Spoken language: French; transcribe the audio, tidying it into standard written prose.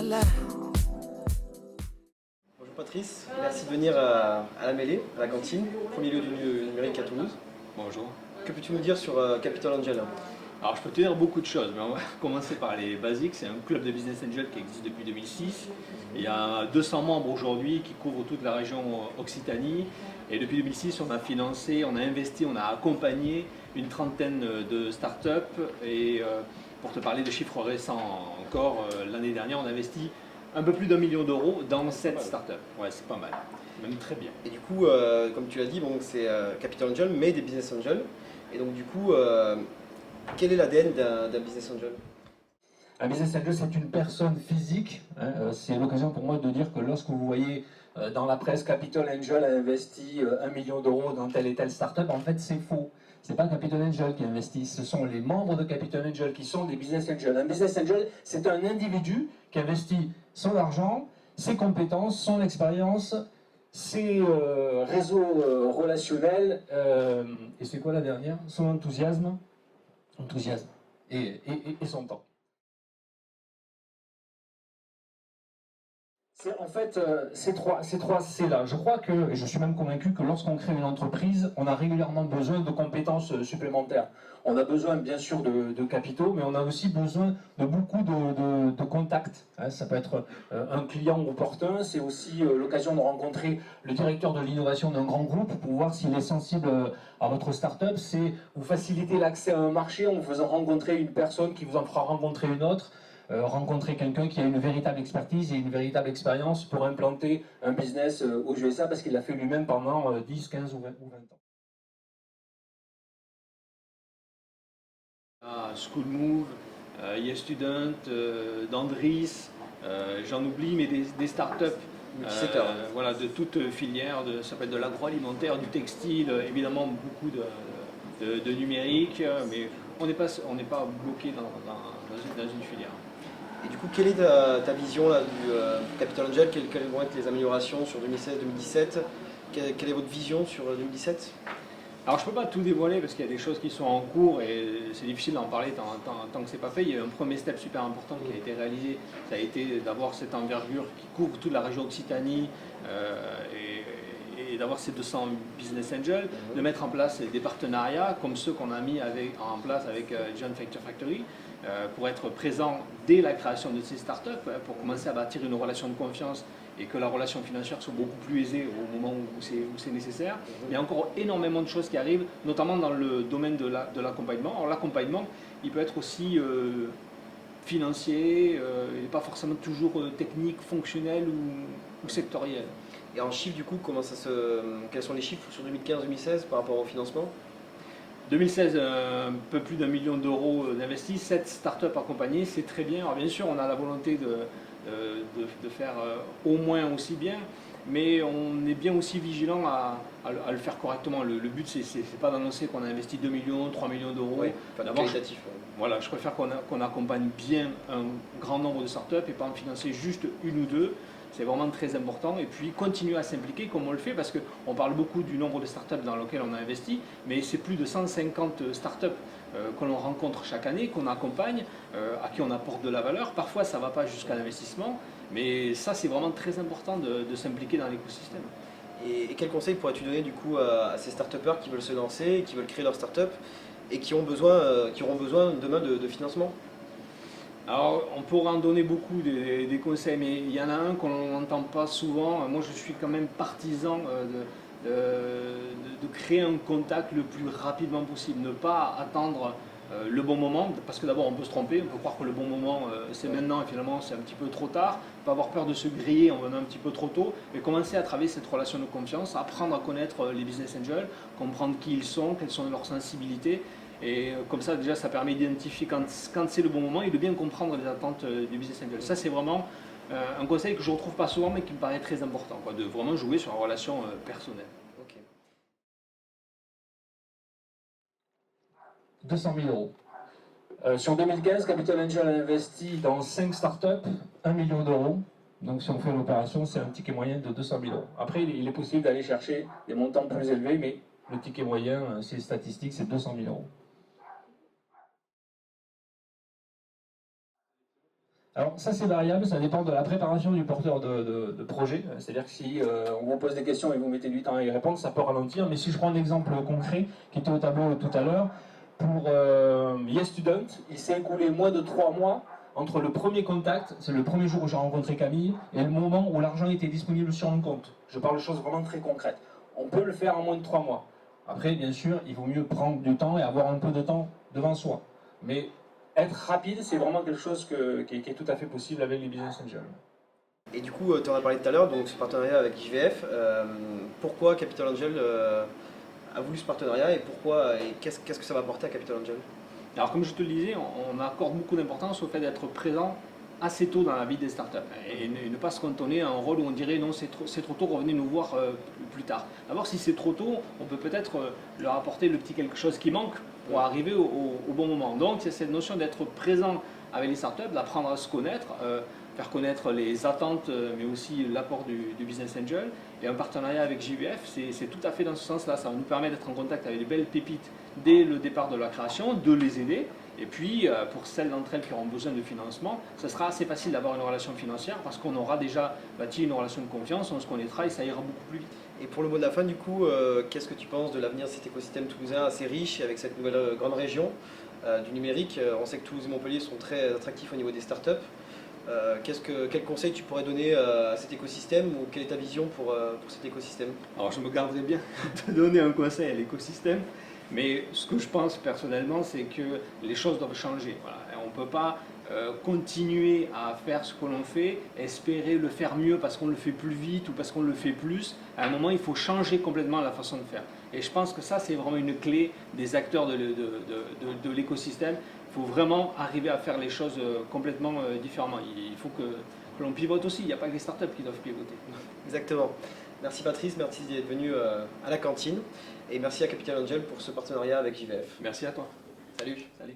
Bonjour Patrice, merci de venir à la mêlée, à la cantine, premier lieu du numérique à Toulouse. Bonjour. Que peux-tu nous dire sur Capital Angel? Alors je peux te dire beaucoup de choses, mais on va commencer par les basiques. C'est un club de business angel qui existe depuis 2006. Il y a 200 membres aujourd'hui qui couvrent toute la région Occitanie. Et depuis 2006, on a financé, on a investi, on a accompagné une trentaine de startups. Et pour te parler de chiffres récents encore, l'année dernière, on a investi un peu plus d'1 million d'euros dans 7 startups. Ouais, c'est pas mal, même très bien. Et du coup, comme tu l'as dit, bon, c'est Capital Angel, mais des business angels. Et donc du coup, quel est l'ADN d'un business angel? Un business angel, c'est une personne physique. C'est l'occasion pour moi de dire que lorsque vous voyez dans la presse Capital Angel a investi 1 million d'euros dans telle et telle startup, en fait c'est faux. C'est pas Capital Angel qui investit, ce sont les membres de Capital Angel qui sont des business angels. Un business angel, c'est un individu qui investit son argent, ses compétences, son expérience, ses réseaux relationnels, et c'est quoi la dernière? Son enthousiasme et son temps. En fait, ces trois C-là. Je crois que, et je suis même convaincu que lorsqu'on crée une entreprise, on a régulièrement besoin de compétences supplémentaires. On a besoin bien sûr de capitaux, mais on a aussi besoin de beaucoup de contacts. Ça peut être un client opportun, c'est aussi l'occasion de rencontrer le directeur de l'innovation d'un grand groupe pour voir s'il est sensible à votre start-up. C'est vous faciliter l'accès à un marché en vous faisant rencontrer une personne qui vous en fera rencontrer une autre. Rencontrer quelqu'un qui a une véritable expertise et une véritable expérience pour implanter un business aux USA parce qu'il l'a fait lui-même pendant 10, 15 ou 20 ans. School Move, Yes Student, Dandris, j'en oublie, mais des startups voilà, de toute filière, ça peut être de l'agroalimentaire, du textile, évidemment beaucoup de numérique, mais on n'est pas bloqué dans une filière. Et du coup, quelle est ta vision là, du Capital Angel? Quelles vont être les améliorations sur 2016-2017? Quelle est votre vision sur 2017? Alors je ne peux pas tout dévoiler parce qu'il y a des choses qui sont en cours et c'est difficile d'en parler tant que ce n'est pas fait. Il y a un premier step super important qui a été réalisé, ça a été d'avoir cette envergure qui couvre toute la région Occitanie et d'avoir ces 200 business angels, de mettre en place des partenariats comme ceux qu'on a mis en place avec John Factory pour être présent dès la création de ces startups, pour commencer à bâtir une relation de confiance et que la relation financière soit beaucoup plus aisée au moment où c'est nécessaire. Il y a encore énormément de choses qui arrivent, notamment dans le domaine de l'accompagnement. Alors l'accompagnement, il peut être aussi financier, et pas forcément toujours technique, fonctionnel ou sectoriel. Et en chiffres, du coup, quels sont les chiffres sur 2015-2016 par rapport au financement? 2016, un peu plus d'1 million d'euros d'investis, 7 startups accompagnées, c'est très bien. Alors bien sûr, on a la volonté de faire au moins aussi bien, mais on est bien aussi vigilant à le faire correctement. Le but, c'est pas d'annoncer qu'on a investi 2 millions, 3 millions d'euros. Oui, qualitatif. Voilà, je préfère qu'on accompagne bien un grand nombre de startups et pas en financer juste une ou deux. C'est vraiment très important. Et puis continuer à s'impliquer comme on le fait, parce qu'on parle beaucoup du nombre de startups dans lesquelles on a investi, mais c'est plus de 150 startups que l'on rencontre chaque année, qu'on accompagne, à qui on apporte de la valeur. Parfois, ça ne va pas jusqu'à l'investissement, mais ça, c'est vraiment très important de s'impliquer dans l'écosystème. Et quel conseil pourrais-tu donner du coup à ces start-upers qui veulent se lancer, qui veulent créer leur start-up et qui auront besoin demain de financement? Alors, on pourrait en donner beaucoup des conseils, mais il y en a un qu'on n'entend pas souvent. Moi, je suis quand même partisan de créer un contact le plus rapidement possible. Ne pas attendre le bon moment, parce que d'abord, on peut se tromper. On peut croire que le bon moment, c'est maintenant, et finalement, c'est un petit peu trop tard. Pas avoir peur de se griller en venant un petit peu trop tôt, mais commencer à travailler cette relation de confiance, apprendre à connaître les business angels, comprendre qui ils sont, quelles sont leurs sensibilités. Et comme ça, déjà, ça permet d'identifier quand c'est le bon moment et de bien comprendre les attentes du business angel. Ça, c'est vraiment un conseil que je ne retrouve pas souvent, mais qui me paraît très important, quoi, de vraiment jouer sur la relation personnelle. Okay. 200 000 euros. Sur 2015, Capital Angel a investi dans 5 startups, 1 million d'euros. Donc si on fait l'opération, c'est un ticket moyen de 200 000 euros. Après, il est possible d'aller chercher des montants plus élevés, mais le ticket moyen, c'est statistique, c'est 200 000 euros. Alors ça c'est variable, ça dépend de la préparation du porteur de projet. C'est-à-dire que si on vous pose des questions et vous mettez du temps à y répondre, ça peut ralentir. Mais si je prends un exemple concret qui était au tableau tout à l'heure, pour YesStudent, il s'est écoulé moins de 3 mois entre le premier contact, c'est le premier jour où j'ai rencontré Camille, et le moment où l'argent était disponible sur un compte. Je parle de choses vraiment très concrètes. On peut le faire en moins de 3 mois. Après, bien sûr, il vaut mieux prendre du temps et avoir un peu de temps devant soi. Mais être rapide, c'est vraiment quelque chose qui est tout à fait possible avec les Business Angels. Et du coup, tu en as parlé tout à l'heure, donc ce partenariat avec JVF, pourquoi Capital Angel a voulu ce partenariat et pourquoi et qu'est-ce que ça va apporter à Capital Angel? Alors comme je te le disais, on accorde beaucoup d'importance au fait d'être présent assez tôt dans la vie des startups et ne pas se cantonner à un rôle où on dirait non c'est trop tôt, revenez nous voir plus tard. D'abord si c'est trop tôt, on peut peut-être leur apporter le petit quelque chose qui manque pour arriver au bon moment. Donc il y a cette notion d'être présent avec les startups, d'apprendre à se connaître, faire connaître les attentes mais aussi l'apport du Business Angel. Et un partenariat avec JVF, c'est tout à fait dans ce sens-là. Ça va nous permettre d'être en contact avec les belles pépites dès le départ de la création, de les aider. Et puis, pour celles d'entre elles qui auront besoin de financement, ce sera assez facile d'avoir une relation financière parce qu'on aura déjà bâti une relation de confiance, on se connaîtra et ça ira beaucoup plus vite. Et pour le mot de la fin, du coup, qu'est-ce que tu penses de l'avenir de cet écosystème toulousain assez riche avec cette nouvelle grande région du numérique? On sait que Toulouse et Montpellier sont très attractifs au niveau des startups. Quel conseil tu pourrais donner à cet écosystème ou quelle est ta vision pour cet écosystème? Alors, je me garderai bien de donner un conseil à l'écosystème. Mais ce que je pense personnellement, c'est que les choses doivent changer. Voilà. On ne peut pas continuer à faire ce que l'on fait, espérer le faire mieux parce qu'on le fait plus vite ou parce qu'on le fait plus. À un moment, il faut changer complètement la façon de faire. Et je pense que ça, c'est vraiment une clé des acteurs de l'écosystème. Il faut vraiment arriver à faire les choses complètement différemment. Il faut que l'on pivote aussi. Il n'y a pas que les startups qui doivent pivoter. Exactement. Merci Patrice, merci d'être venu à la cantine et merci à Capital Angel pour ce partenariat avec JVF. Merci à toi. Salut. Salut.